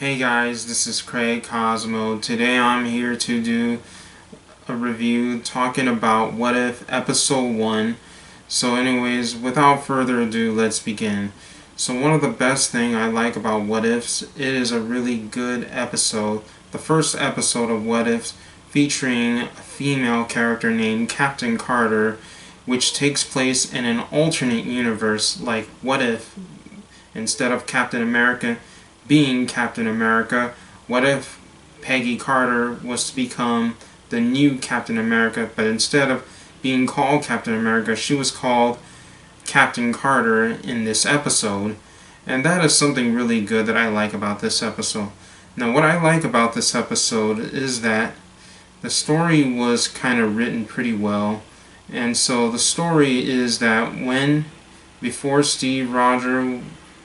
Hey guys, this is Craig Cosmo. Today I'm here to do a review talking about What If Episode 1. So anyways, without further ado, let's begin. So one of the best thing I like about What Ifs, it is a really good episode. The first episode of What Ifs featuring a female character named Captain Carter, which takes place in an alternate universe. Like, what if instead of Captain America being Captain America, what if Peggy Carter was to become the new Captain America, but instead of being called Captain America, she was called Captain Carter in this episode. And that is something really good that I like about this episode. Now, what I like about this episode is that the story was kind of written pretty well. And so the story is that before Steve Rogers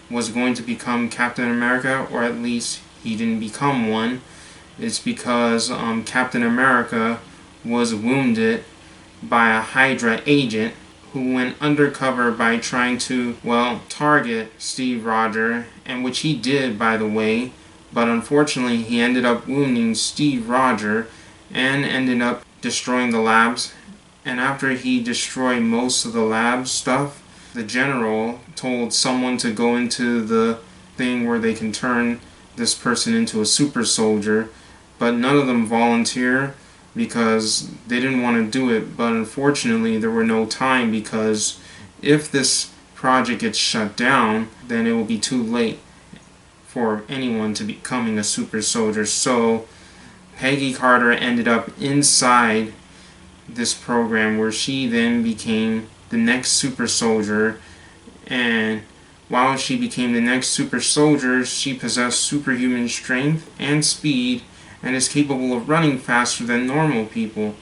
was going to become Captain America, or at least he didn't become one, it's because Captain America was wounded by a Hydra agent who went undercover by trying to, target Steve Rogers, and which he did, by the way, but unfortunately he ended up wounding Steve Rogers and ended up destroying the labs. And after he destroyed most of the lab stuff, the general told someone to go into the thing where they can turn this person into a super soldier, but none of them volunteer because they didn't want to do it. But unfortunately there were no time, because if this project gets shut down, then it will be too late for anyone to becoming a super soldier. So Peggy Carter ended up inside this program, where she then became the next super soldier. And while she became the next super soldier, she possessed superhuman strength and speed and is capable of running faster than normal people.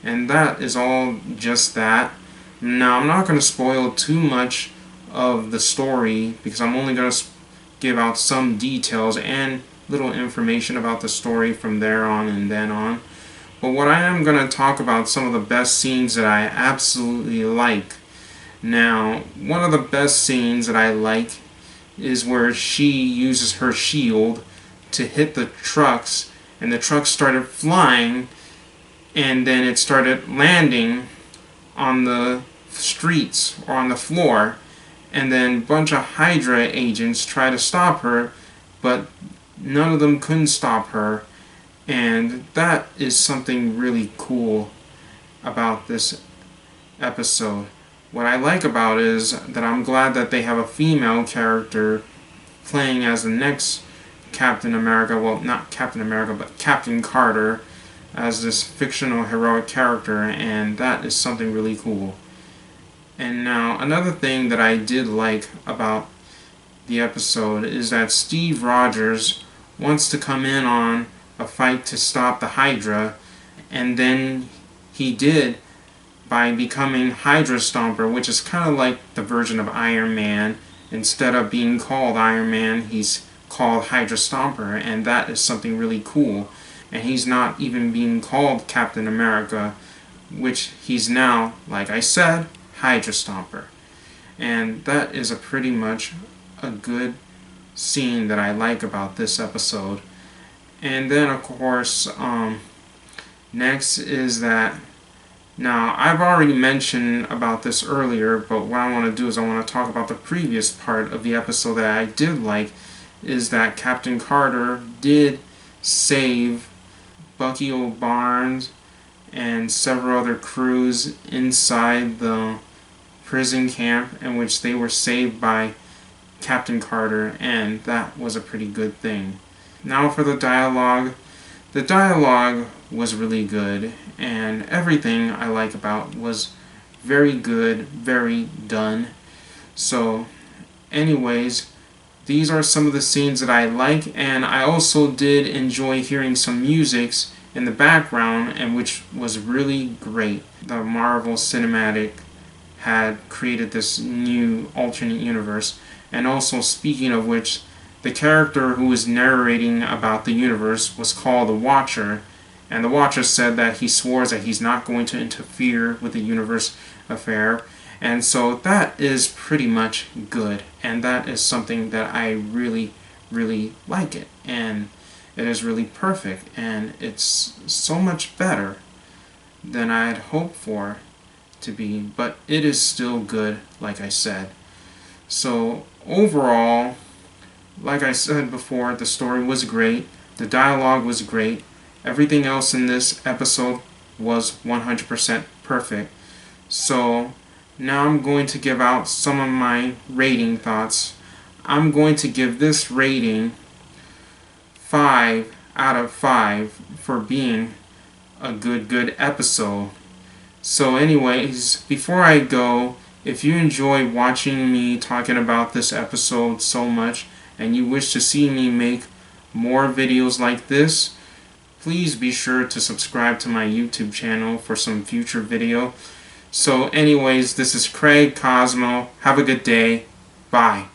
And that is all just that. Now, I'm not going to spoil too much of the story, because I'm only going to give out some details and little information about the story from there on and then on. But what I am going to talk about some of the best scenes that I absolutely like. Now, one of the best scenes that I like is where she uses her shield to hit the trucks, and the trucks started flying, and then it started landing on the streets or on the floor, and then a bunch of Hydra agents tried to stop her, but none of them couldn't stop her. And that is something really cool about this episode. What I like about it is that I'm glad that they have a female character playing as the next Captain America. Well, not Captain America, but Captain Carter, as this fictional heroic character, and that is something really cool. And now, another thing that I did like about the episode is that Steve Rogers wants to come in on a fight to stop the Hydra, and then he did by becoming Hydra Stomper, which is kind of like the version of Iron Man. Instead of being called Iron Man, he's called Hydra Stomper, and that is something really cool. And he's not even being called Captain America, which he's now, like I said, Hydra Stomper. And that is pretty much a good scene that I like about this episode. And then, of course, next is that, now, I've already mentioned about this earlier, but what I want to do is I want to talk about the previous part of the episode that I did like, is that Captain Carter did save Bucky Barnes and several other crews inside the prison camp, in which they were saved by Captain Carter, and that was a pretty good thing. Now for the dialogue. The dialogue was really good, and everything I like about was very good, very done. So, anyways, these are some of the scenes that I like, and I also did enjoy hearing some musics in the background, and which was really great. The Marvel Cinematic had created this new alternate universe, and also, speaking of which, the character who was narrating about the universe was called the Watcher, and the Watcher said that he swore that he's not going to interfere with the universe affair. And so that is pretty much good, and that is something that I really, really like it. and it is really perfect, and it's so much better than I had hoped for to be, but it is still good, like I said. So overall, like I said before, the story was great, the dialogue was great, everything else in this episode was 100% perfect. So now I'm going to give out some of my rating thoughts. I'm going to give this rating 5 out of 5 for being a good episode. So anyways, before I go, if you enjoy watching me talking about this episode so much and you wish to see me make more videos like this, please be sure to subscribe to my YouTube channel for some future video. So anyways, this is Craig Cosmo. Have a good day. Bye.